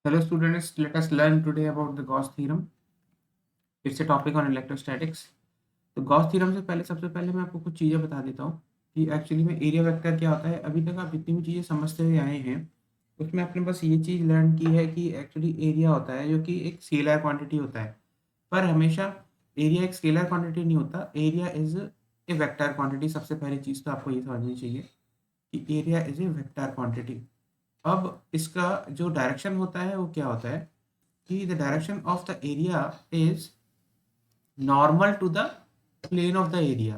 Hello students, let us learn today about the Gauss theorem. It's a topic on electrostatics. तो Gauss theorem से पहले सबसे पहले मैं आपको कुछ चीज़ें बता देता हूँ कि एक्चुअली में एरिया वेक्टर क्या होता है। अभी तक आप जितनी भी चीज़ें समझते हुए आए हैं उसमें आपने बस ये चीज़ लर्न की है कि एक्चुअली एरिया होता है जो कि एक स्केलर क्वांटिटी होता है। पर हमेशा एरिया एक स्केलर क्वांटिटी नहीं होता, area is a vector quantity. सबसे पहली चीज़ तो आपको ये समझनी चाहिए कि area is a vector quantity. अब इसका जो डायरेक्शन होता है वो क्या होता है कि the direction of the area is normal to the plane of the area.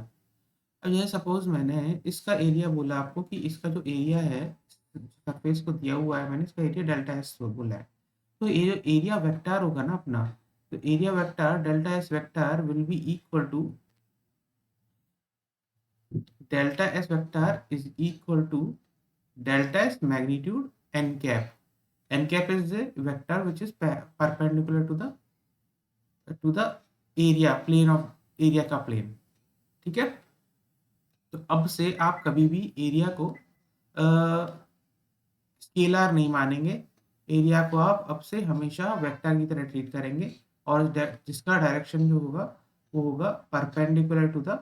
अब यह सपोज मैंने इसका एरिया बोला आपको कि इसका जो एरिया है सरफेस को दिया हुआ है, मैंने इसका एरिया डेल्टा एस बोला है। तो ये जो एरिया वेक्टर होगा ना अपना, तो area vector delta s vector will be equal to delta s vector is equal to delta s magnitude n cap. N cap is the vector which is perpendicular to the area plane of area का plane. ठीक है, तो अब से आप कभी भी area को स्केलर नहीं मानेंगे। एरिया को आप अब से हमेशा वेक्टर की तरह ट्रीट करेंगे और जिसका डायरेक्शन जो होगा वो होगा perpendicular to the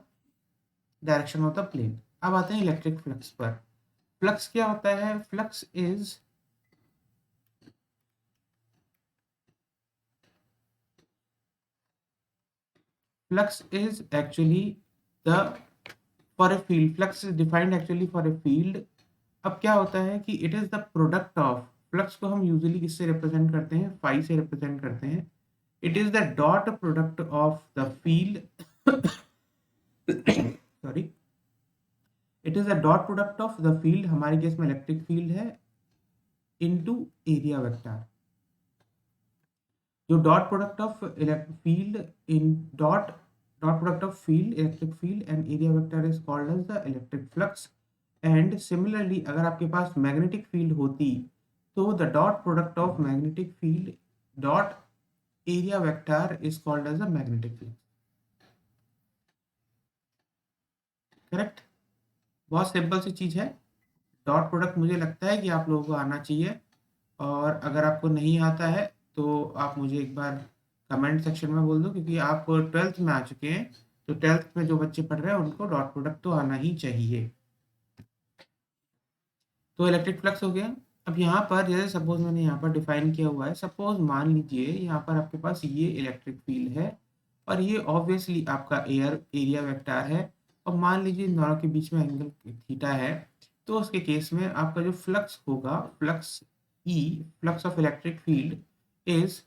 direction of the plane. अब आते हैं इलेक्ट्रिक फ्लक्स पर। फ्लक्स क्या होता है? Flux is actually the for a field. Flux is defined actually for a field. अब क्या होता है कि it is the product of, flux को हम यूजुअली किससे रिप्रेजेंट करते हैं? फाई से रिप्रेजेंट करते हैं। It is the dot product of the field sorry, it is the dot product of the field, हमारे केस में इलेक्ट्रिक फील्ड है, इनटू एरिया वेक्टर। जो dot product of field in dot product of field electric field and area vector is called as the electric flux. And similarly अगर आपके पास magnetic field होती तो the dot product of magnetic field dot area vector is called as a magnetic field. Correct? बहुत simple सी चीज है। Dot product मुझे लगता है कि आप लोगों को आना चाहिए, और अगर आपको नहीं आता है तो आप मुझे एक बार कमेंट सेक्शन में बोल दो, क्योंकि आप ट्वेल्थ में आ चुके हैं। तो ट्वेल्थ में जो बच्चे पढ़ रहे हैं उनको डॉट प्रोडक्ट तो आना ही चाहिए। तो इलेक्ट्रिक फ्लक्स हो गया। अब यहाँ पर जैसे सपोज मैंने यहाँ पर डिफाइन किया हुआ है, सपोज मान लीजिए यहाँ पर आपके पास ये इलेक्ट्रिक फील्ड है और ये ऑब्वियसली आपका एरिया वेक्टर है, और मान लीजिए इन दोनों के बीच में एंगल थीटा है। तो उसके केस में आपका जो फ्लक्स होगा, flux E, flux of electric field is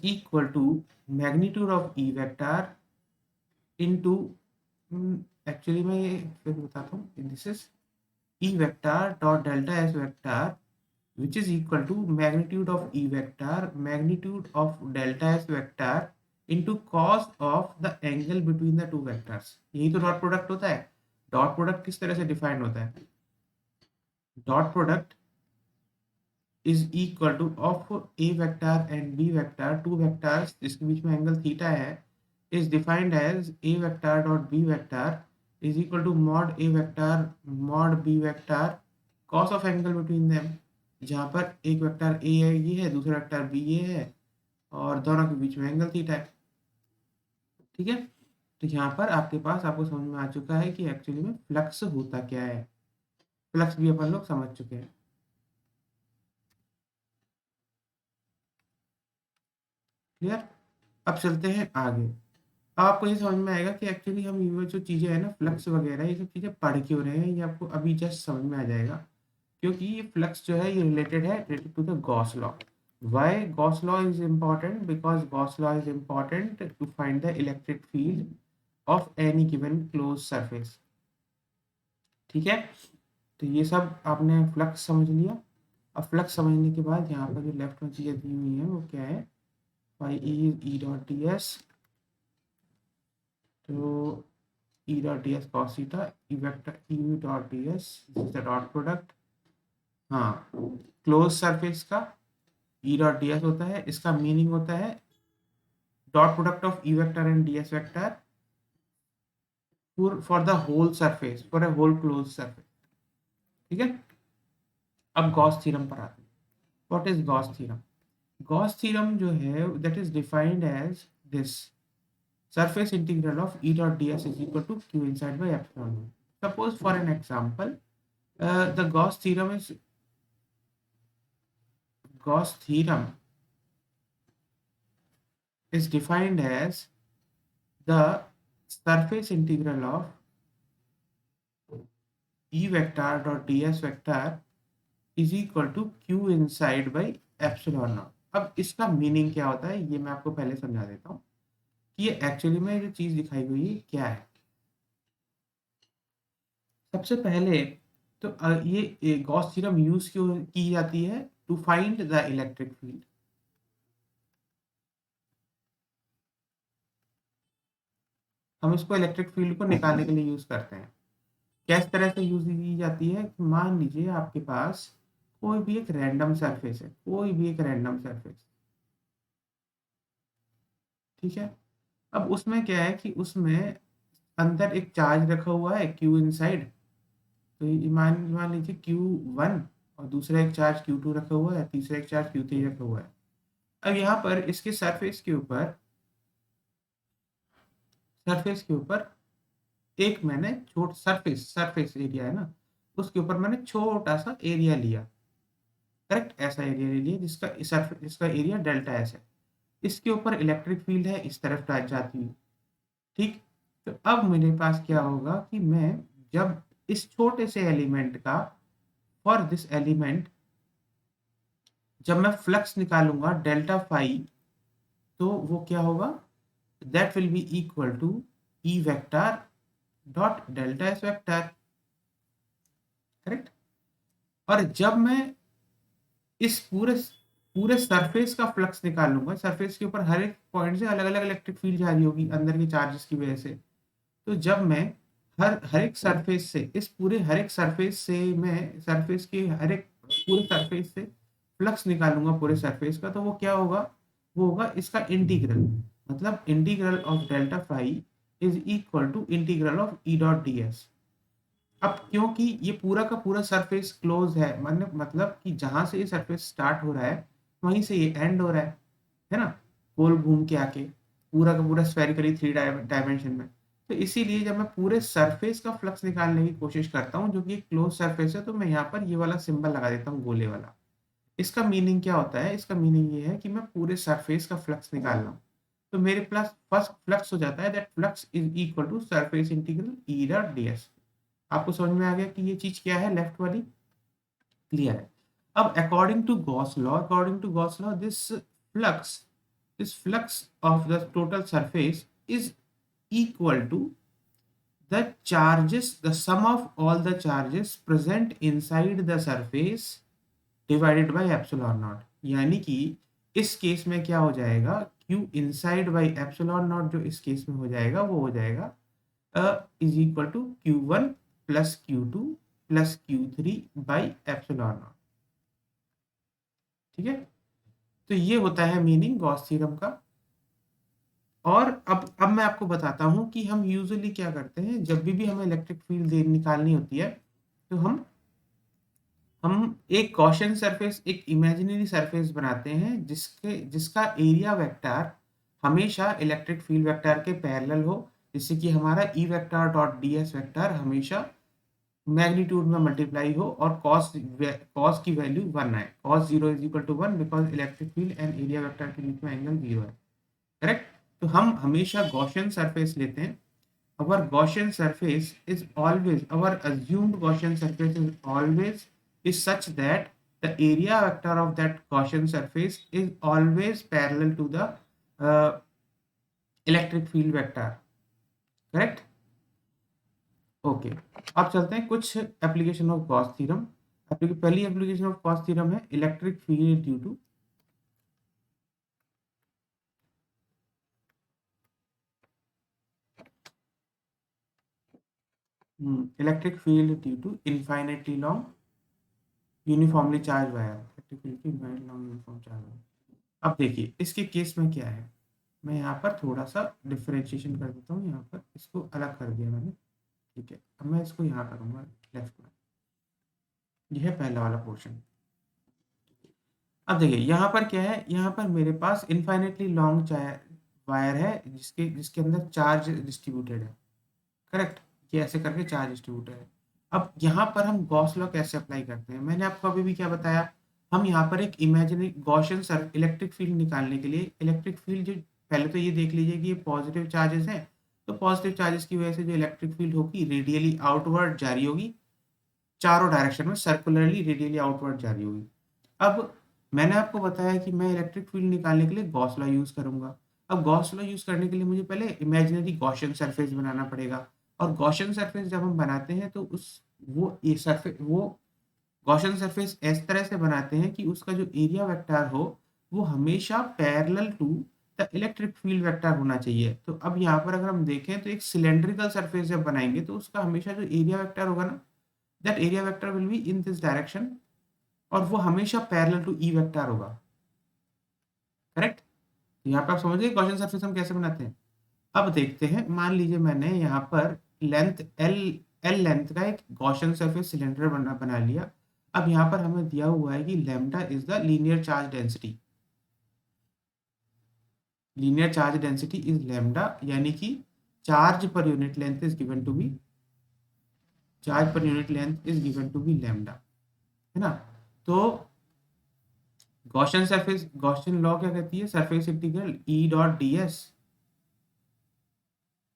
equal to magnitude of E vector into, actually मैं ये फिर बताता हूँ, this is E vector dot delta S vector which is equal to magnitude of E vector magnitude of delta S vector into cos of the angle between the two vectors। यही तो dot product होता है। Dot product किस तरह से defined होता है? Dot product is equal to of A vector and B vector, two vectors जिसके बीच में एंगल थीटा है, is defined as A vector dot B vector is equal to mod A vector mod B vector cos of angle between them. जहाँ पर एक vector A है, ये है, दूसरा वेक्टर बी ये है, और दोनों के बीच में एंगल थीटा है। ठीक है, तो यहाँ पर आपके पास आपको समझ में आ चुका है कि एक्चुअली में फ्लक्स होता क्या है। फ्लक्स भी अपन लोग समझ चुके हैं। क्लियर? अब चलते हैं आगे। अब आपको ये समझ में आएगा कि एक्चुअली हम ये जो चीज़ें हैं ना, फ्लक्स वगैरह, ये सब चीज़ें पढ़ क्यों रहे हैं, ये आपको अभी जस्ट समझ में आ जाएगा। क्योंकि ये फ्लक्स जो है ये related to the Gauss law. Why Gauss law is important? Because Gauss law is important to find the electric field of any given close surface. ठीक है, तो ये सब आपने फ्लक्स समझ लिया। अब फ्लक्स समझने के बाद यहाँ पर जो लेफ्ट में चीज़ें दी हुई हैं वो क्या है? Phi E dot D s, तो E dot ds cos theta, E vector E dot ds, this is the dot product। हाँ, क्लोज सरफेस का E dot ds होता है, इसका मीनिंग होता है dot product of E vector and ds vector for the whole surface, for a whole close surface. ठीक है, अब गॉस थ्योरम पर आते हैं। What is Gauss theorem? Gauss theorem जो है that is defined as this: surface integral of E dot ds is equal to q inside by epsilon naught. Suppose for an example, the Gauss theorem is defined as the surface integral of E vector dot ds vector is equal to q inside by epsilon naught. अब इसका meaning क्या होता है ये मैं आपको पहले समझा देता हूँ कि ये एक्चुअली में जो चीज दिखाई हुई है क्या है। सबसे पहले तो ये गॉस थ्योरम यूज क्यों की जाती है? To find the electric field. हम इसको इलेक्ट्रिक फील्ड को निकालने के लिए यूज करते हैं। किस तरह से यूज की जाती है? मान लीजिए आपके पास कोई भी एक रैंडम सरफेस है, कोई भी एक रैंडम सरफेस, ठीक है। अब उसमें क्या है कि उसमें अंदर एक चार्ज रखा हुआ है क्यू इनसाइड। तो ये मान मान लीजिए Q1 और दूसरा एक चार्ज Q2 रखा हुआ है, तीसरा एक चार्ज Q3 रखा हुआ है। अब यहाँ पर इसके सरफेस के ऊपर एक मैंने सरफेस एरिया है ना, उसके ऊपर मैंने छोटा सा एरिया लिया, करेक्ट, ऐसा एरिया ले लिया जिसका एरिया डेल्टा एस है। इसके ऊपर इलेक्ट्रिक फील्ड है इस तरफ जाती हुई, ठीक। तो अब मेरे पास क्या होगा कि मैं जब इस छोटे से एलिमेंट का, फॉर दिस एलिमेंट, जब मैं फ्लक्स निकालूंगा डेल्टा फाई, तो वो क्या होगा? That will be equal to E vector dot delta s vector, correct. और जब मैं इस पूरे पूरे सरफेस का फ्लक्स निकालूंगा, सरफेस के ऊपर हर एक पॉइंट से अलग अलग इलेक्ट्रिक फील्ड जारी होगी अंदर के चार्जेस की वजह से। तो जब मैं हर हर एक सरफेस से, इस पूरे हर एक सरफेस से मैं सरफेस के हर एक पूरे सरफेस से फ्लक्स निकालूंगा पूरे सरफेस का, तो वो क्या होगा? वो होगा इसका इंटीग्रल, मतलब integral of delta phi is equal to integral of E dot D s. अब क्योंकि ये पूरा का पूरा सरफेस क्लोज है, मतलब कि जहां से ये सरफेस स्टार्ट हो रहा है वहीं से ये एंड हो रहा है ना, गोल घूम के आके पूरा का पूरा स्फेरिकली थ्री डायमेंशन में। तो इसीलिए जब मैं पूरे सरफेस का फ्लक्स निकालने की कोशिश करता हूँ जो कि एक क्लोज सरफेस है, तो मैं यहाँ पर ये वाला सिंबल लगा देता हूँ, गोले वाला। इसका मीनिंग क्या होता है? इसका मीनिंग ये है कि मैं पूरे सरफेस का फ्लक्स निकाल रहा हूँ। तो मेरे प्लस फर्स्ट फ्लक्स हो जाता है, that flux is equal to surface integral E dot d. आपको समझ में आ गया कि ये चीज क्या है? लेफ्ट वाली क्लियर है। अब according to Gauss law this flux of the total surface is equal to the sum of all the charges present inside the surface divided by epsilon naught. यानी कि इस केस में क्या हो जाएगा? Q inside by epsilon naught जो इस case में हो जाएगा वो हो जाएगा is equal to Q1 plus Q2 plus Q3 by epsilon naught, ठीक है। तो ये होता है मीनिंग गॉस थ्योरम का। और अब मैं आपको बताता हूं कि हम यूजुअली क्या करते हैं जब भी हमें इलेक्ट्रिक फील्ड निकालनी होती है। तो हम एक गॉसियन सरफेस, एक इमेजिनरी सरफेस बनाते हैं जिसका एरिया वेक्टर हमेशा इलेक्ट्रिक फील्ड वेक्टर के पैरेलल हो, जिससे कि हमारा E vector dot D S vector हमेशा मैग्नीट्यूड में मल्टीप्लाई हो और कॉस की वैल्यू 1 आए। Cos 0 is equal to 1 because electric field and area vector के बीच में एंगल 0 है, करेक्ट। तो हम हमेशा गॉसियन सरफेस लेते हैं। our assumed Gaussian surface is always is such that the area vector of that Gaussian surface is always parallel to the uh, electric field vector, correct? Okay, अब चलते हैं कुछ एप्लीकेशन ऑफ गॉस थ्योरम। पहली application of Gauss theorem है electric field due to infinitely long uniformly charge wire. Electric field की infinitely long uniform charge wire. अब देखिए इसके केस में क्या है, मैं यहाँ पर थोड़ा सा डिफरेंशिएशन कर देता हूँ, यहाँ पर इसको अलग कर दिया मैंने, ठीक है। अब मैं इसको यहाँ करूँगा लेफ्ट में। यह है पहला वाला पोर्शन। अब देखिए यहाँ पर क्या है, यहाँ पर मेरे पास इनफाइनेटली लॉन्ग वायर है जिसके जिसके अंदर चार्ज डिस्ट्रीब्यूटेड है, करेक्ट। ये ऐसे करके चार्ज डिस्ट्रीब्यूटेड है। अब यहाँ पर हम गॉस लॉ कैसे अप्लाई करते हैं, मैंने आपको अभी भी क्या बताया, हम यहाँ पर एक इमेजिनरी गॉसियन इलेक्ट्रिक फील्ड निकालने के लिए इलेक्ट्रिक फील्ड जो, पहले तो ये देख लीजिए कि ये पॉजिटिव चार्जेस हैं, तो पॉजिटिव चार्जेस की वजह से जो इलेक्ट्रिक फील्ड होगी रेडियली आउटवर्ड जारी होगी, चारों डायरेक्शन में सर्कुलरली रेडियली आउटवर्ड जारी होगी। अब मैंने आपको बताया कि मैं इलेक्ट्रिक फील्ड निकालने के लिए गॉस लॉ यूज़ करूँगा। अब गॉस लॉ यूज़ करने के लिए मुझे पहले इमेजिनरी गॉसियन सरफेस बनाना पड़ेगा, और गॉसियन सरफेस जब हम बनाते हैं तो उस वो गॉसियन सरफेस इस तरह से बनाते हैं कि उसका जो एरिया वेक्टर हो वो हमेशा parallel to the electric field vector होना चाहिए। तो अब यहाँ पर अगर हम देखें तो एक सिलेंड्रिकल सरफेस जब बनाएंगे तो उसका हमेशा जो एरिया वेक्टर होगा ना, that area vector will be in this direction, और वो हमेशा पैरेलल टू ई वेक्टर होगा, करेक्ट। यहाँ पे आप समझ गए गॉसियन सरफेस हम कैसे बनाते हैं। अब देखते हैं, मान लीजिए मैंने यहाँ पर लेंथ एल एल लेंथ का एक गॉसियन सरफेस सिलेंडर बना लिया। अब यहाँ पर हमें दिया हुआ है कि lambda is the linear charge density, linear charge density is lambda, यानी कि charge per unit length is given to be, charge per unit length is given to be lambda, है ना। तो गॉसियन सरफेस, गॉसियन लॉ क्या कहती है, surface integral E dot D S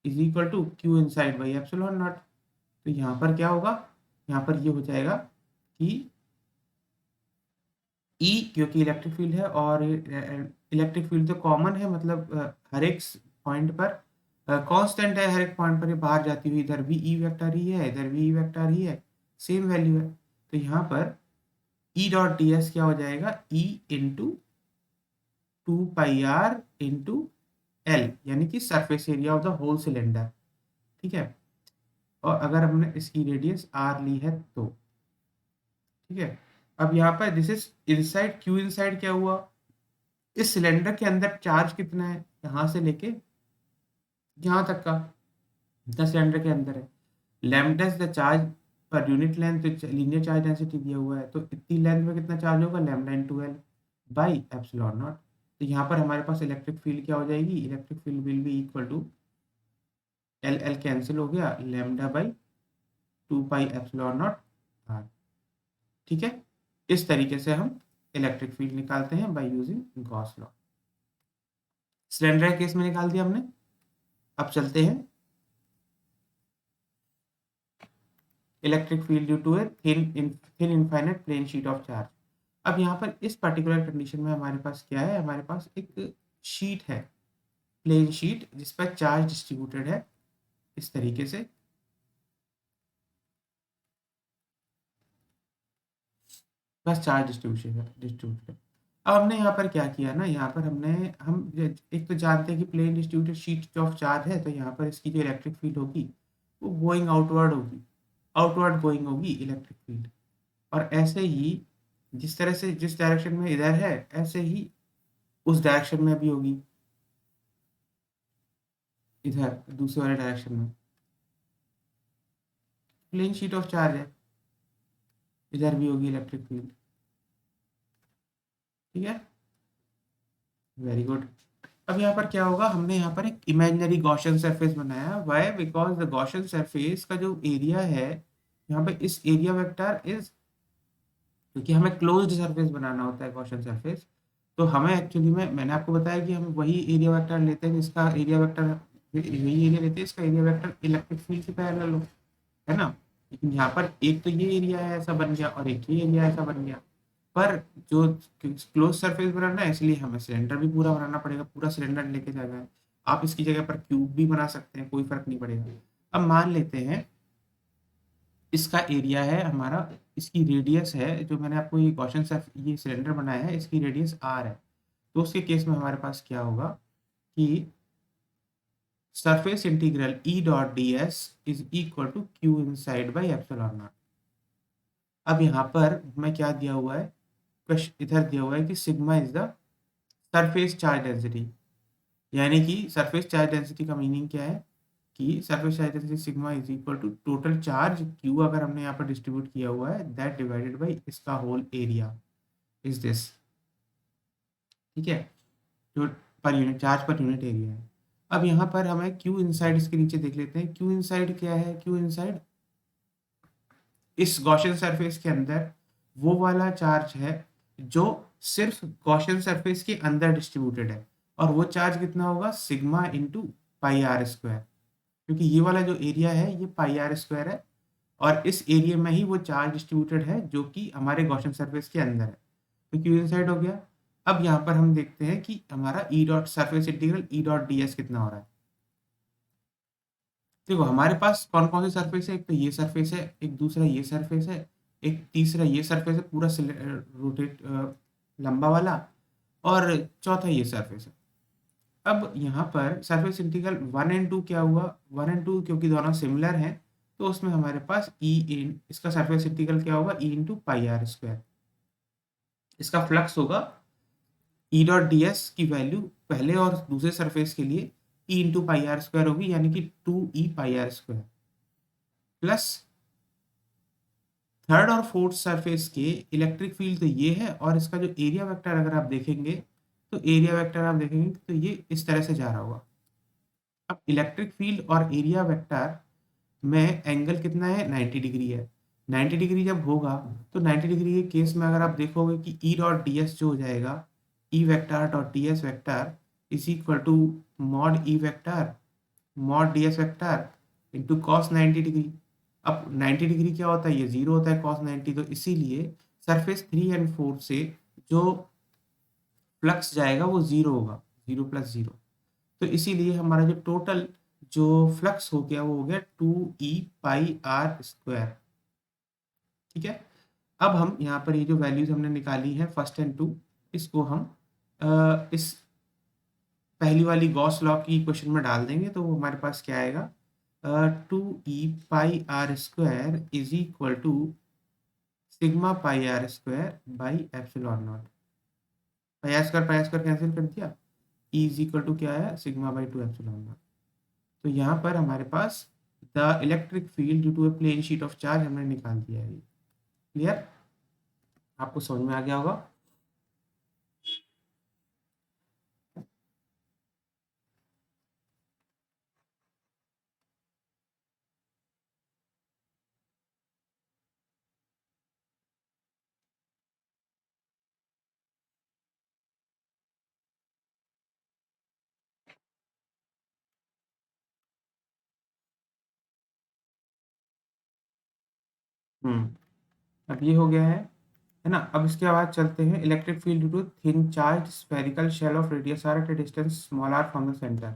is equal to Q inside by epsilon naught. तो यहाँ पर क्या होगा, यहाँ पर ये हो जाएगा कि ई, क्योंकि इलेक्ट्रिक फील्ड है और इलेक्ट्रिक फील्ड तो कॉमन है, मतलब हर एक पॉइंट पर कांस्टेंट है, हर एक पॉइंट पर ये बाहर जाती हुई, इधर भी ई वेक्टर ही है, इधर भी ई वेक्टर ही है, सेम वैल्यू है। तो यहाँ पर ई डॉट डी एस क्या हो जाएगा, E into 2 pi r into l, यानी कि surface area of the whole cylinder, ठीक है। और अगर हमने इसकी रेडियस आर ली है तो, ठीक है। अब यहाँ पर this is inside, Q inside क्या हुआ, इस सिलेंडर के अंदर चार्ज कितना है, यहाँ से लेके यहाँ तक का 10 सिलेंडर के अंदर है। Lambda is the charge per unit length, तो लीनियर चार्ज डेंसिटी दिया हुआ है, तो इतनी लेंथ में कितना चार्ज होगा, lambda into L by epsilon naught. तो यहाँ पर हमारे पास इलेक्ट्रिक फील्ड क्या हो जाएगी, electric field will be equal to l l cancel हो गया, lambda by 2 pi epsilon naught r, ठीक है। इस तरीके से हम इलेक्ट्रिक फील्ड निकालते हैं by using Gauss law. Cylinder case में निकाल दिया हमने। अब चलते हैं electric field due to a thin infinite plane sheet of charge. अब यहाँ पर इस पर्टिकुलर कंडीशन में हमारे पास क्या है, हमारे पास एक शीट है, प्लेन शीट, जिस पर चार्ज डिस्ट्रीब्यूटेड है इस तरीके से। बस चार्ज डिस्ट्रीब्यूटेड। अब हमने यहाँ पर क्या किया ना, यहाँ पर एक तो जानते हैं कि plane distributed sheet of charge है, तो यहाँ पर इसकी जो इलेक्ट्रिक फील्ड होगी वो गोइंग आउटवर्ड होगी, आउटवर्ड गोइंग होगी इलेक्ट्रिक फील्ड। और ऐसे ही जिस तरह से जिस डायरेक्शन में इधर है, ऐसे ही उस डायरेक्शन में भी होगी, इधर दूसरे वाले डायरेक्शन में। प्लेन शीट ऑफ चार्ज है, इधर भी होगी इलेक्ट्रिक फील्ड, ठीक है, वेरी गुड। अब यहाँ पर क्या होगा, हमने यहाँ पर एक इमेजिनरी गॉसियन सरफेस बनाया, why, because the Gaussian surface का जो एरिया है यहाँ पे, इस एरिया वेक्टर इज, क्योंकि हमें क्लोज्ड सरफेस बनाना होता है गॉसियन सरफेस, तो हमें एक्चुअली में, मैंने आपको बताया कि हम वही एरिया वेक्टर लेते हैं जिसका एरिया वेक्टर, वही एरिया लेते हैं इसका एरिया वेक्टर इलेक्ट्रिक फील्ड के पैरेलल हो, है ना। लेकिन यहाँ पर एक तो ये एरिया है ऐसा बन गया, और एक ये एरिया ऐसा बन गया, पर जो क्लोज सरफेस बनाना है इसलिए हमें सिलेंडर भी पूरा बनाना पड़ेगा, पूरा सिलेंडर लेके जाना है। आप इसकी जगह पर क्यूब भी बना सकते हैं, कोई फर्क नहीं पड़ेगा। अब मान लेते हैं इसका एरिया है हमारा, इसकी रेडियस है, जो मैंने आपको ये गॉसियन सर्फ ये सिलेंडर बनाया है, इसकी रेडियस आर है। तो उसके केस में हमारे पास क्या होगा कि surface integral E dot D S is equal to Q inside by epsilon naught. अब यहाँ पर हमें क्या दिया हुआ है, इधर दिया हुआ है कि sigma is the surface charge density, यानी कि सरफेस चार्ज डेंसिटी का मीनिंग क्या है कि surface charge density sigma is equal to total charge Q, अगर हमने यहाँ पर डिस्ट्रीब्यूट किया हुआ है, दैट डिवाइडेड बाई इसका होल एरिया इज दिस, ठीक है, जो per unit charge per unit area है। अब यहाँ पर हमें क्यू इनसाइड इसके नीचे देख लेते हैं। क्यू इनसाइड क्या है? क्यू इनसाइड इस गॉसियन सरफेस के अंदर वो वाला चार्ज है जो सिर्फ गॉसियन सरफेस के अंदर डिस्ट्रीब्यूटेड है, और वो चार्ज कितना होगा? Sigma into pi are square, क्योंकि ये वाला जो एरिया है ये पाई आर स्क्वायर है, और इस एरिया में ही वो चार्ज डिस्ट्रीब्यूटेड है जो कि हमारे गॉसियन सरफेस के अंदर है। तो क्यू इनसाइड हो गया। अब यहाँ पर हम देखते हैं कि हमारा E dot surface integral E dot D S कितना हो रहा है। देखो हमारे पास कौन कौन सी सरफेस है, एक तो ये सरफेस है, एक दूसरा ये सरफेस है, एक तीसरा ये सरफेस है पूरा रोटेट लंबा वाला, और चौथा ये सरफेस है। अब यहाँ पर सरफेस इंटीग्रल 1 और 2 क्या हुआ? 1 और 2 क्योंकि दोनों सिमिलर हैं, तो उसमें हमारे पास ई इन इसका सरफेस इंटीग्रल क्या होगा? E into pi are square. इसका फ्लक्स होगा ई डॉट डी एस की वैल्यू पहले और दूसरे सरफेस के लिए E into pi are square होगी, यानी कि 2 E pi are square, plus third और फोर्थ सरफेस के इलेक्ट्रिक फील्ड तो ये है, और इसका जो एरिया वेक्टर अगर आप देखेंगे तो एरिया वेक्टर आप देखेंगे तो ये इस तरह से जा रहा होगा। अब इलेक्ट्रिक फील्ड और एरिया वेक्टर में एंगल कितना है? 90 डिग्री है। 90 डिग्री जब होगा तो 90 डिग्री के केस में अगर आप देखोगे कि ई डॉट डी एस जो हो जाएगा, E vector dot D S vector is equal to mod E vector mod D S vector into cos 90 degree. अब 90 डिग्री क्या होता है? ये जीरो होता है कॉस 90, तो इसीलिए सरफेस 3 और 4 से जो फ्लक्स जाएगा वो जीरो होगा, जीरो प्लस जीरो। तो इसीलिए हमारा जो टोटल जो फ्लक्स हो गया वो हो गया 2 ई पाई आर स्क्वायर। ठीक है, अब हम यहाँ पर ये जो वैल्यूज हमने निकाली है फर्स्ट एंड टू, इसको हम इस पहली वाली गॉस लॉ की इक्वेशन में डाल देंगे, तो वो हमारे पास क्या आएगा? 2 E pi are square is equal to sigma pi are square by epsilon naught. Pi are square cancel कर दिया, ई इज इक्वल टू क्या आया? Sigma by 2 epsilon naught. तो यहाँ पर हमारे पास the electric field due to a plane sheet of charge हमने निकाल दिया है। क्लियर? आपको समझ में आ गया होगा। अब ये हो गया है ना। अब इसके बाद चलते हैं electric field due to thin charge spherical shell of radius R at a distance small R from the center.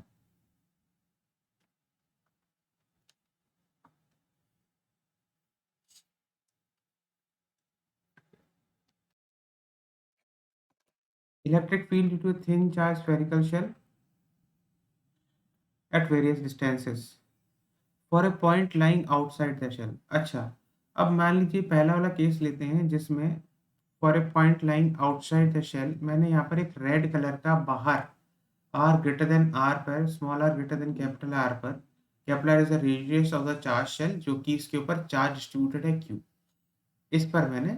Electric field due to thin charge spherical shell at various distances for a point lying outside the shell। अच्छा, अब मान लीजिए पहला वाला case लेते हैं जिसमें for a point lying outside the shell, मैंने यहाँ पर एक रेड कलर का बाहर आर ग्रेटर देन आर पर, small R greater than capital R पर, capital R is the radius of the charge shell जो कि इसके ऊपर चार्ज डिस्ट्रीब्यूटेड है क्यू। इस पर मैंने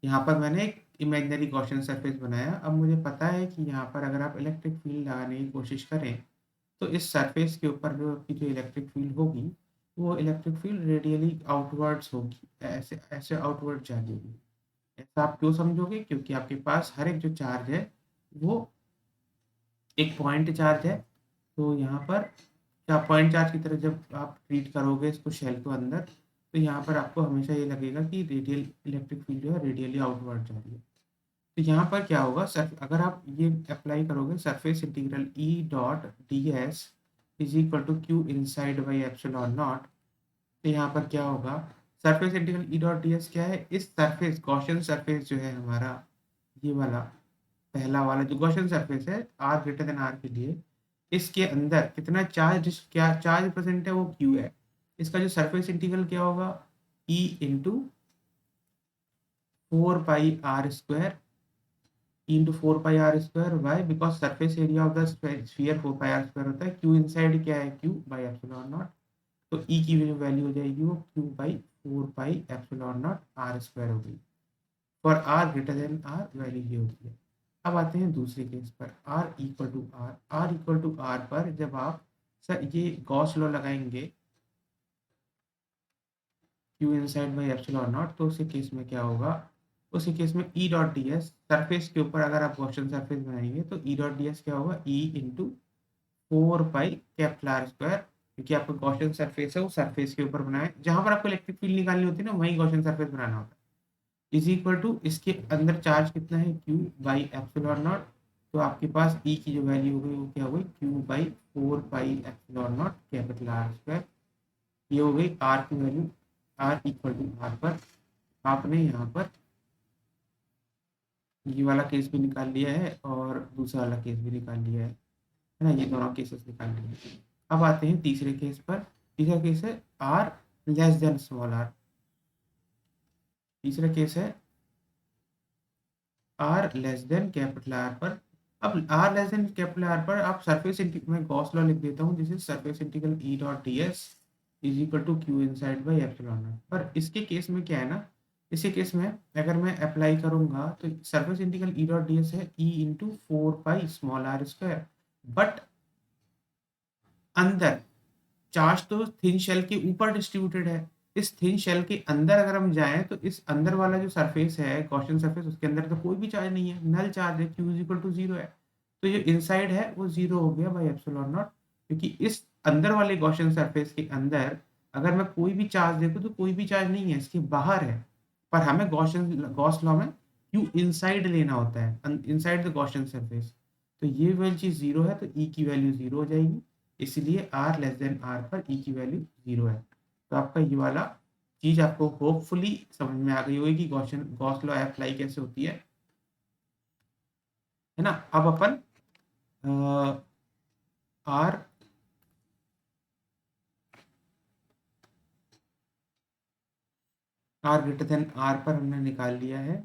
यहाँ पर मैंने एक इमेजिनरी गॉसियन सरफेस बनाया। अब मुझे पता है कि यहाँ पर अगर आप इलेक्ट्रिक फील्ड लगाने की कोशिश करें तो इस सरफेस के ऊपर जो आपकी जो इलेक्ट्रिक फील्ड होगी वो इलेक्ट्रिक फील्ड रेडियली आउटवर्ड्स होगी, ऐसे ऐसे आउटवर्ड जाएगी। ऐसा आप क्यों समझोगे? क्योंकि आपके पास हर एक जो चार्ज है वो एक पॉइंट चार्ज है, तो यहाँ पर क्या पॉइंट चार्ज की तरह जब आप ट्रीट करोगे इसको शेल के अंदर, तो यहाँ पर आपको हमेशा ये लगेगा कि रेडियल इलेक्ट्रिक फील्ड जो है रेडियली आउटवर्ड जा रही है। तो यहाँ पर क्या होगा? सर अगर आप ये अप्लाई करोगे surface integral E dot D S is equal to Q inside by epsilon naught, तो यहाँ पर क्या होगा? Surface integral E dot D S क्या है? इस सरफेस गॉसियन सरफेस जो है हमारा, ये वाला पहला वाला जो गॉसियन सरफेस है आर ग्रेटर देन आर के लिए, इसके अंदर कितना चार्ज, क्या चार्ज प्रेजेंट है? वो क्यू है। इसका जो सरफेस इंटीग्रल क्या होगा? E into 4 pi are square into 4 pi are square. Why? Because surface area of the sphere 4 pi are square होता है। क्यू इनसाइड क्या है? Q by epsilon naught. तो ई की जो वैल्यू हो जाएगी वो Q by 4 pi epsilon naught R square हो गई। For R greater than R value ये होती है। अब आते हैं दूसरे केस पर, are equal to R. R equal to R पर जब आप सर ये गॉस लॉ लगाएंगे Q inside by epsilon naught, तो उसी केस में क्या होगा, उसी केस में E dot D S surface के ऊपर अगर आप गॉसियन सरफेस बनाएंगे तो ई डॉट डी एस क्या होगा, ई इंटू 4 पाई कैपिटल आर स्क्वायर, क्योंकि आपका गॉसियन सरफेस है वो सरफेस के ऊपर बनाए, जहां पर आपको इलेक्ट्रिक फील्ड निकालनी होती है ना वहीं गॉसियन सरफेस बनाना होता है। इज इक्वल टू इसके अंदर चार्ज कितना है, क्यू बाई एप्सिलॉन नॉट। तो आपके पास ई की जो वैल्यू हो गई वो क्या हो गई, Q by 4 pi epsilon naught capital R square. ये हो गई आर की value, R equal to R पर आपने यहाँ पर ये वाला केस भी निकाल लिया है और दूसरा वाला केस भी निकाल लिया है ना, ये दोनों केसेस निकाल लिए हैं। अब आते हैं तीसरे केस पर। तीसरा केस है R less than small R. तीसरा केस है R less than capital R पर। अब R less than capital R पर आप सरफेस इंटीग्रल, मैं गॉस लॉ लिख देता हूँ, जिसे surface integral E dot D S is equal to Q inside by epsilon naught. पर इसके केस में क्या है ना, इसी केस में अगर मैं अप्लाई करूंगा तो surface integral E dot D S है E into 4 pi small R square, but अंदर चार्ज तो थिन शेल के ऊपर डिस्ट्रीब्यूटेड है। इस थिन शेल के अंदर अगर हम जाएं तो इस अंदर वाला जो सरफेस है गॉसियन सरफेस, उसके अंदर तो कोई भी चार्ज नहीं है, नल चार्ज है, Q is equal to zero है। तो जो इनसाइड है वो जीरो हो गया बाई एप्सिलॉन नॉट, क्योंकि इस अंदर वाले गॉसियन सरफेस के अंदर अगर मैं कोई भी चार्ज देखूं तो कोई भी चार्ज नहीं है, इसके बाहर है। पर हमें गॉस लॉ में क्यू इनसाइड लेना होता है, इनसाइड द गॉसियन सरफेस। तो ये वाली चीज जीरो है तो ई की वैल्यू जीरो हो जाएगी, इसलिए आर लेस देन आर पर ई की वैल्यू जीरो है। तो आपका ये वाला चीज आपको होपफुली समझ में आ गई होगी कि गॉस लॉ अप्लाई कैसे होती है ना। अब अपन R R greater than R पर हमने निकाल लिया है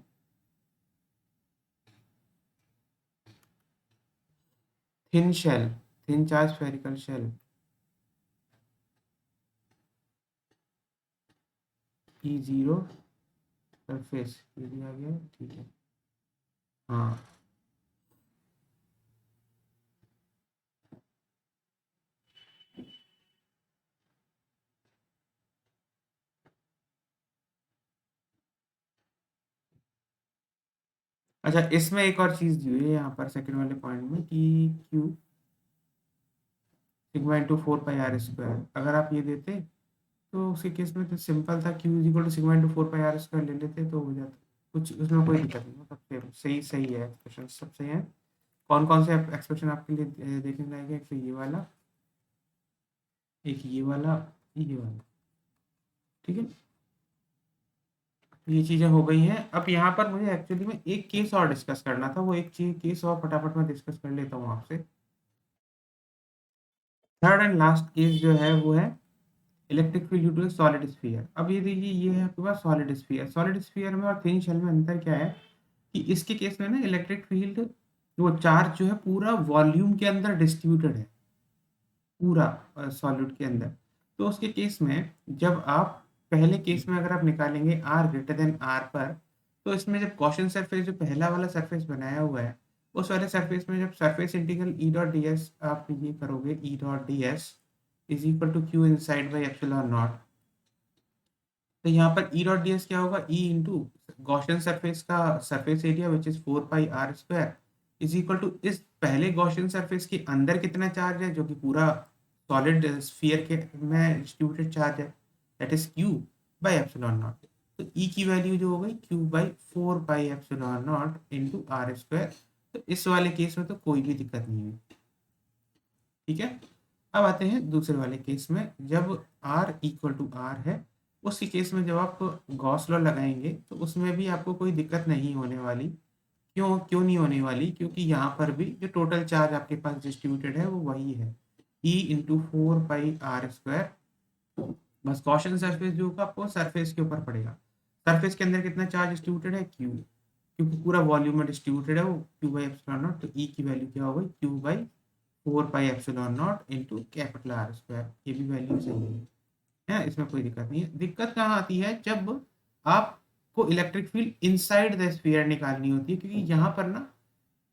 thin shell, thin charge spherical shell E zero surface, ये भी आ गया ठीक है। हाँ, अच्छा इसमें एक और चीज दी हुई है यहाँ पर सेकंड वाले पॉइंट में कि Q sigma into 4 pi are square, अगर आप ये देते तो उसके केस में तो सिंपल था, Q is equal to sigma into 4 pi are square ले लेते तो हो जाता, कुछ उसमें कोई दिक्कत नहीं, मतलब फिर सही सही है, एक्सप्रेशन सब सही है। कौन कौन से एक्सप्रेशन आपके लिए देखने लायक है, एक तो ये वाला, एक ये वाला, ठीक है। तो ये चीजें हो गई हैं। अब यहाँ पर मुझे एक्चुअली में एक केस और डिस्कस करना था, वो एक चीज केस और फटाफट में डिस्कस कर लेता हूँ आपसे। थर्ड एंड लास्ट केस जो है वो है electric field due to solid sphere. अब ये देखिए ये है आपके पास सॉलिड स्फीयर, सॉलिड स्फीयर में और थिन शेल में अंतर क्या है कि इसके केस में ना इलेक्ट्रिक फील्ड, वो चार्ज जो है पूरा वॉल्यूम के अंदर डिस्ट्रीब्यूटेड है, पूरा सॉलिड के अंदर। तो उसके केस में जब आप पहले केस में अगर आप निकालेंगे आर ग्रेटर देन आर पर, तो इसमें जब गॉसियन सरफेस जो पहला वाला सरफेस बनाया हुआ है उस वाले सरफेस में जब surface integral E dot D S आप ये करोगे, E dot D S is equal to Q inside by epsilon naught. तो यहाँ पर ई डॉट डी एस क्या होगा, ई इंटू गॉसियन सरफेस का surface area which is 4 pi are square is equal to इस पहले Gaussian surface के अंदर कितना चार्ज है, जो कि पूरा सॉलिड स्फीयर के में डिस्ट्रीब्यूटेड चार्ज है, that is Q by epsilon naught. तो ई की वैल्यू जो हो गई Q by 4 pi epsilon naught into R square. तो इस वाले केस में तो कोई भी दिक्कत नहीं है, ठीक है। अब आते हैं दूसरे वाले केस में, जब r इक्वल टू आर है, उसी केस में जब आप गॉस लॉ लगाएंगे तो उसमें भी आपको कोई दिक्कत नहीं होने वाली। क्यों क्यों नहीं होने वाली, क्योंकि यहाँ पर भी जो टोटल चार्ज आपके पास डिस्ट्रीब्यूटेड है वो वही है, E into 4 pi are square. बस गॉसियन सरफेस जो होगा आपको सरफेस के ऊपर पड़ेगा, सरफेस के अंदर कितना चार्ज डिस्ट्रीब्यूटेड है, क्यू, क्योंकि पूरा वॉल्यूम में डिस्ट्रीब्यूटेड है वो क्यू बाई एप्सिलॉन नॉट। तो ई की वैल्यू क्या होगी, Q by 4 pi epsilon naught into capital R square. ये भी वैल्यू सही है, इसमें कोई दिक्कत नहीं है। दिक्कत कहाँ आती है, जब आपको electric field inside the sphere निकालनी होती है, क्योंकि यहाँ पर ना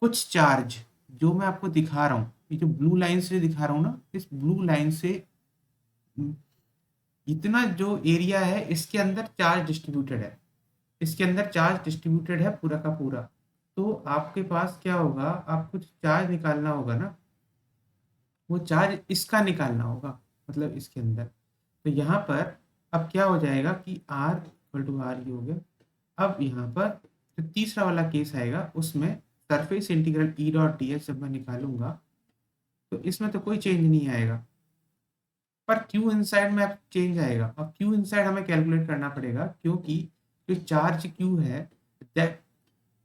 कुछ चार्ज जो मैं आपको दिखा रहा हूँ, ये जो ब्लू लाइन से दिखा रहा हूँ ना, इस ब्लू लाइन से इतना जो एरिया है इसके अंदर चार्ज डिस्ट्रीब्यूटेड है, इसके अंदर चार्ज डिस्ट्रीब्यूटेड है पूरा का पूरा। तो आपके पास क्या होगा, आपको चार्ज निकालना होगा ना, वो चार्ज इसका निकालना होगा, मतलब इसके अंदर। तो यहाँ पर अब क्या हो जाएगा कि R इक्वल टू आर ये हो गया। अब यहाँ पर जो तीसरा वाला केस आएगा उसमें surface integral E dot D S जब मैं निकालूंगा तो इसमें तो कोई चेंज नहीं आएगा, पर क्यू इनसाइड में अब चेंज आएगा। अब क्यू इनसाइड हमें कैलकुलेट करना पड़ेगा, क्योंकि जो चार्ज क्यू है that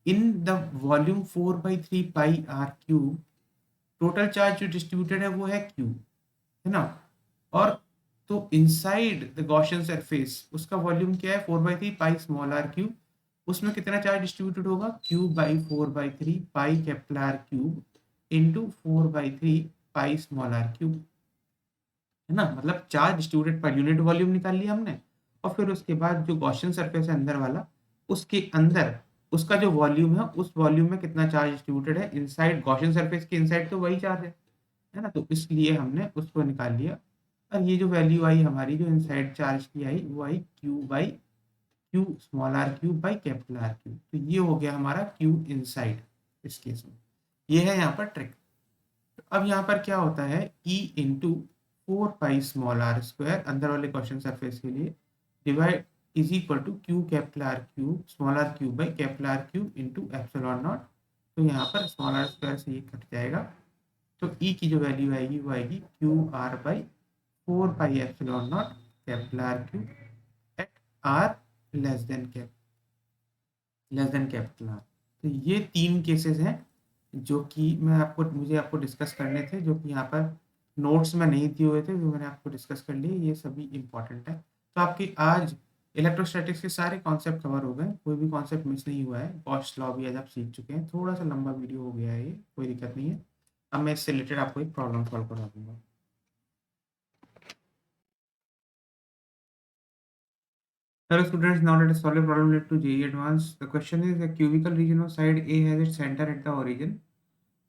in the volume 4/3 pi R cube, total charge जो डिस्ट्रीब्यूटेड है वो है क्यू, है ना। और तो इनसाइड द गॉसियन सरफेस उसका वॉल्यूम क्या है, 4/3 पाई स्मॉल आर क्यूब। उसमें कितना चार्ज डिस्ट्रीब्यूटेड होगा, cube by 4/3 pi capital R cube into 4/3 pi small R cube, है ना। मतलब चार्ज डिस्ट्रीब्यूटेड पर यूनिट वॉल्यूम निकाल लिया हमने, और फिर उसके बाद जो गॉसियन सरफेस है अंदर वाला, उसके अंदर उसका जो वॉल्यूम है उस वॉल्यूम में कितना चार्ज डिस्ट्रीब्यूटेड है इनसाइड गॉसियन सरफेस के इनसाइड, तो वही चार्ज है ना। तो इसलिए हमने उसको निकाल लिया। और ये जो वैल्यू आई हमारी जो इनसाइड चार्ज की आई वो आई Q by Q small R cube by capital R cube. तो ये हो गया हमारा क्यू इनसाइड इस केस में। ये है यहाँ पर ट्रिक। अब यहाँ पर क्या होता है, E into 4 pi small R square अंदर वाले क्वेश्चन सरफेस के लिए divide is equal to Q capital R cube small R cube by capital R cube into epsilon naught. तो यहाँ पर स्मॉल आर स्क्वायर से ये कट जाएगा, तो E की जो वैल्यू आएगी वो आएगी Q R by 4 pi epsilon naught capital R cube at R less than capital R. तो ये तीन केसेस हैं जो कि मुझे आपको डिस्कस करने थे, जो कि यहाँ पर नोट्स में नहीं दिए हुए थे, वो मैंने आपको डिस्कस कर लिए। ये सभी इंपॉर्टेंट है। तो आपकी आज इलेक्ट्रोस्टैटिक्स के सारे कॉन्सेप्ट कवर हो गए, कोई भी कॉन्सेप्ट मिस नहीं हुआ है। गॉस लॉ भी आज आप सीख चुके हैं। थोड़ा सा लंबा वीडियो हो गया है, ये कोई दिक्कत नहीं है। अब मैं इससे रिलेटेड आपको एक प्रॉब्लम सॉल्व करा दूंगा। Hello students, now let us solve a problem related to JEE Advanced. The question is a cubical region of side A has its center at the origin.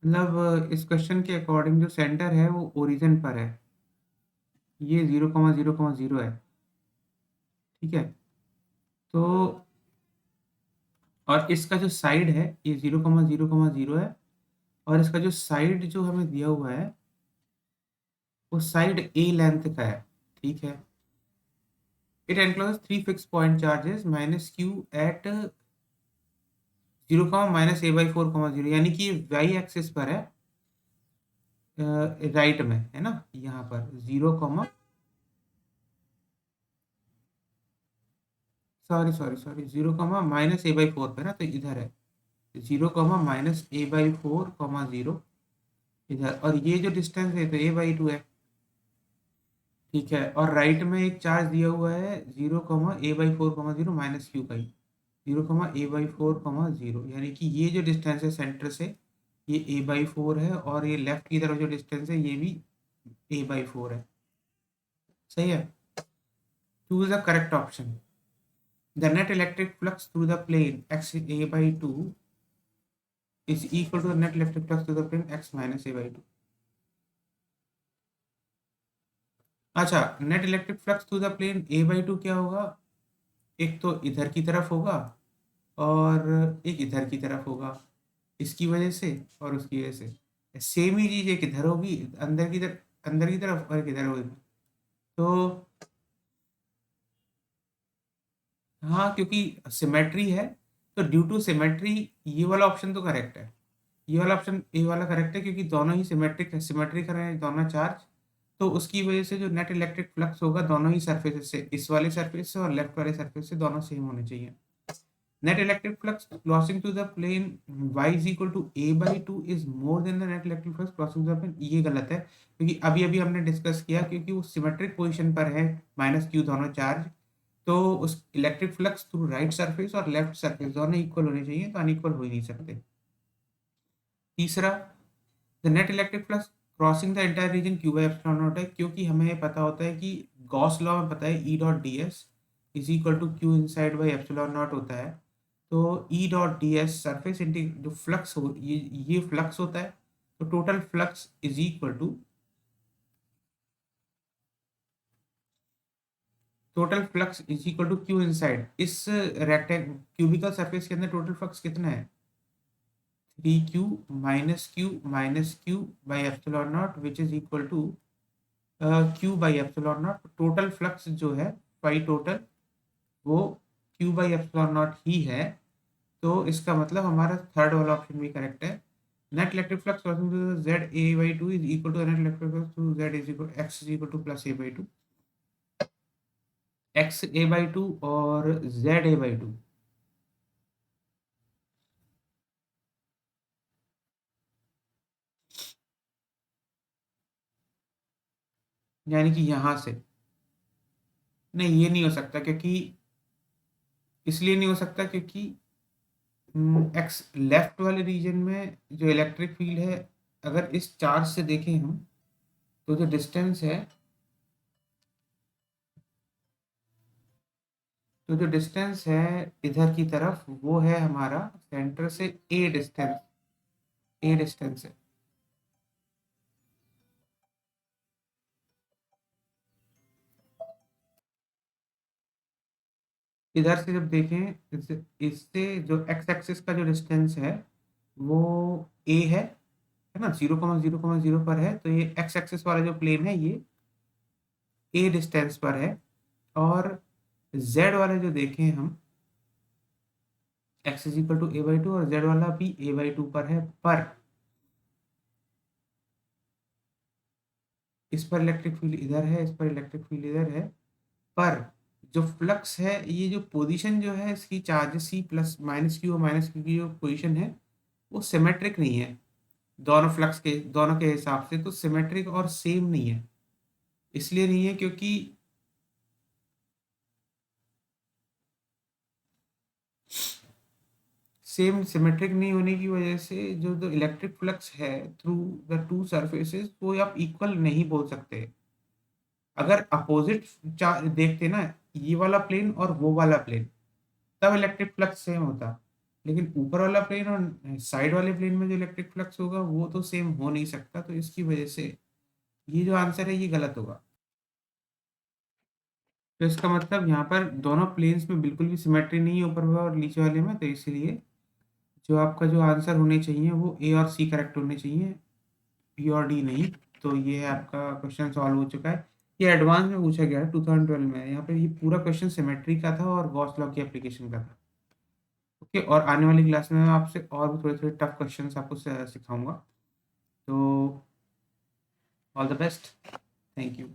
मतलब इस क्वेश्चन के according जो centre है वो origin पर है, ये 0,0,0 है, ठीक है। तो और इसका जो साइड है ये 0,0,0 है, और इसका जो साइड जो हमें दिया हुआ है वो साइड ए लेंथ का है, ठीक है। It enclose 3 fix point charges minus Q at 0,-a/4,0, यानी कि वाई एक्सिस पर है, राइट में है ना, यहाँ पर 0, -a/4 पे ना, तो इधर है 0, -a/4, 0 इधर, और ये जो डिस्टेंस है तो a/2 है, ठीक है। और राइट में एक चार्ज दिया हुआ है 0, माइनस क्यू का 0, यानी कि ये जो डिस्टेंस है सेंटर से ये a/4 है, और ये लेफ्ट की तरफ जो डिस्टेंस है ये भी a/4 है, सही है। Choose the correct option. The net electric flux through the plane x a/2 is equal to the net electric flux through the plane x minus a/2। अच्छा, net electric flux through the plane a/2 क्या होगा, एक तो इधर की तरफ होगा और एक इधर की तरफ होगा, इसकी वजह से और उसकी वजह से सेम ही चीज एक इधर होगी अंदर की तरफ और एक इधर होगी। तो हाँ, क्योंकि सिमेट्री है तो ड्यू टू सिमेट्री ये वाला ऑप्शन तो करेक्ट है, ये वाला ऑप्शन ए वाला करेक्ट है, क्योंकि दोनों ही सिमेट्रिक है दोनों चार्ज। तो उसकी वजह से जो नेट इलेक्ट्रिक फ्लक्स होगा दोनों ही सरफेस से, इस वाले सरफेस से और लेफ्ट वाले सरफेस से, दोनों सेम होने चाहिए। Net electric flux crossing to the plane y is equal to a/2 is more than the net electric flux crossing the plane, ये गलत है, क्योंकि अभी अभी हमने डिस्कस किया, क्योंकि वो सिमेट्रिक पोजीशन पर है माइनस क्यू दोनों चार्ज, तो उस electric flux through right surface और लेफ्ट सरफेस दोनों इक्वल होने चाहिए, तो अनइक्वल हो ही नहीं सकते। तीसरा, the net electric flux crossing the entire reason Q by epsilon not है, क्योंकि हमें पता होता है कि गॉस लॉ में पता है E dot D S is equal to Q inside by epsilon naught होता है। तो E dot D S surface integral जो फ्लक्स हो ये फ्लक्स होता है, तो total flux is equal to Q inside. इस रेक्टेंगल क्यूबिकल सरफेस के अंदर टोटल फ्लक्स कितना है, 3q - q by epsilon naught which is equal to q by epsilon naught. Total flux जो है फाई टोटल वो q बाई एप्सिलॉन नॉट ही है। तो इसका मतलब हमारा थर्ड वाला ऑप्शन भी करेक्ट है। Net electric flux Z A by two is equal to net electric flux to Z is equal X is equal to plus A by two, X A by two और Z A by two. यानी कि यहां से नहीं, ये नहीं हो सकता क्योंकि इसलिए नहीं हो सकता क्योंकि एक्स लेफ्ट वाले रीजन में जो इलेक्ट्रिक फील्ड है, अगर इस चार्ज से देखें हम तो जो डिस्टेंस है, तो जो डिस्टेंस है इधर की तरफ वो है हमारा सेंटर से ए डिस्टेंस है। इधर से जब देखें इससे जो एक्स एक्सिस का जो डिस्टेंस है वो ए है ना, 0,0,0 पर है, तो ये एक्स एक्सिस वाला जो प्लेन है ये ए डिस्टेंस पर है। और जेड वाले जो देखें हम, X is equal to A by two और जेड वाला भी ए बाई टू पर है, पर इस पर इलेक्ट्रिक फील्ड इधर है, इस पर इलेक्ट्रिक फील्ड इधर है, पर जो फ्लक्स है, ये जो पोजीशन जो है इसकी charge C plus minus Q और माइनस क्यू की जो पोजीशन है वो सिमेट्रिक नहीं है। दोनों फ्लक्स के दोनों के हिसाब से तो सिमेट्रिक और सेम नहीं है। इसलिए नहीं है क्योंकि सेम सिमेट्रिक नहीं होने की वजह से जो इलेक्ट्रिक फ्लक्स है थ्रू द टू सरफेसेस वो आप इक्वल नहीं बोल सकते। अगर अपोजिट देखते ना, ये वाला प्लेन और वो वाला प्लेन, तब इलेक्ट्रिक फ्लक्स सेम होता। लेकिन ऊपर वाला प्लेन और साइड वाले प्लेन में जो इलेक्ट्रिक फ्लक्स होगा वो तो सेम हो नहीं सकता, तो इसकी वजह से ये जो आंसर है ये गलत होगा। तो इसका मतलब यहाँ पर दोनों प्लेन्स में बिल्कुल भी सिमेट्री नहीं है ऊपर वाला और नीचे वाले में, तो इसलिए जो आपका जो आंसर होने चाहिए वो ए और सी करेक्ट होने चाहिए, बी और डी नहीं। तो ये आपका क्वेश्चन सॉल्व हो चुका है। ये एडवांस में पूछा गया है 2012 में। यहाँ पे ये पूरा क्वेश्चन सिमेट्री का था और गॉस लॉ की एप्लीकेशन का था। ओके, और आने वाली क्लास में मैं आपसे और भी थोड़े थोड़े टफ क्वेश्चंस आपको सिखाऊंगा। तो all the best, thank you.